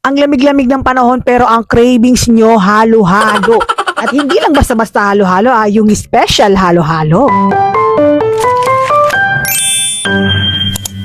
Ang lamig-lamig ng panahon pero ang cravings nyo halo-halo. At hindi lang basta-basta halo-halo, yung special halo-halo.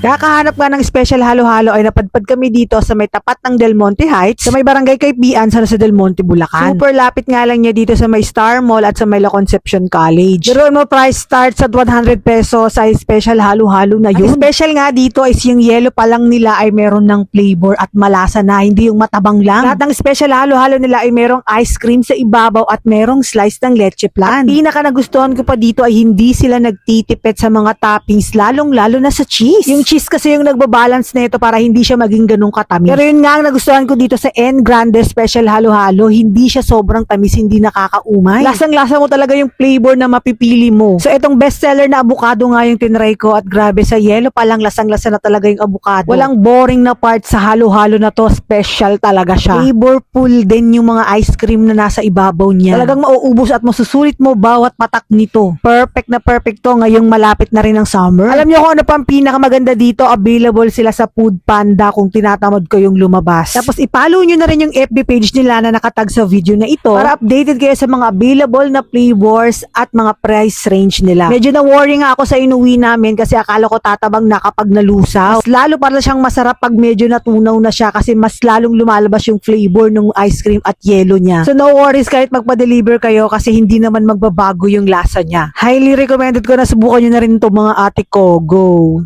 Kakahanap nga ng special halo-halo ay napadpad kami dito sa may tapat ng Del Monte Heights, sa may barangay Kaypian sa Del Monte, Bulacan. Super lapit nga lang niya dito sa may Star Mall at sa may La Concepcion College. Pero mo price starts at 100 pesos ay special halo-halo na yun. Ang special nga dito is yung yellow pa lang nila ay meron ng flavor at malasa na, hindi yung matabang lang. Lahat ng special halo-halo nila ay merong ice cream sa ibabaw at merong slice ng leche flan. At pinaka nagustuhan ko pa dito ay hindi sila nagtitipid sa mga toppings, lalong-lalo na sa cheese. Yung cheese kasi yung nagbabalance nito para hindi siya maging ganun katamis. Pero yun nga ang nagustuhan ko dito sa N Grande Special Halo-Halo, hindi siya sobrang tamis, hindi nakakaumay. Lasang-lasa mo talaga yung flavor na mapipili mo. So itong bestseller na avocado nga yung tinry ko at grabe sa yellow palang lasang-lasa na talaga yung avocado. Walang boring na part sa halo-halo na to, special talaga siya. Flavorful din yung mga ice cream na nasa ibabaw niya. Talagang mauubos at masusulit mo bawat patak nito. Perfect na perfect to ngayong malapit na rin ang summer. Alam niyo kung ano pa ang pinakamaganda dito, available sila sa Food Panda kung tinatamad ko yung lumabas. Tapos ipollow nyo na rin yung FB page nila na nakatag sa video na ito para updated kayo sa mga available na flavors at mga price range nila. Medyo na-worry nga ako sa inuwi namin kasi akala ko tatabang na kapag nalusaw. Mas lalo para siyang masarap pag medyo natunaw na siya kasi mas lalong lumalabas yung flavor ng ice cream at yellow niya. So no worries kahit magpa-deliver kayo kasi hindi naman magbabago yung lasa niya. Highly recommended ko na subukan nyo na rin ito mga ate ko. Go!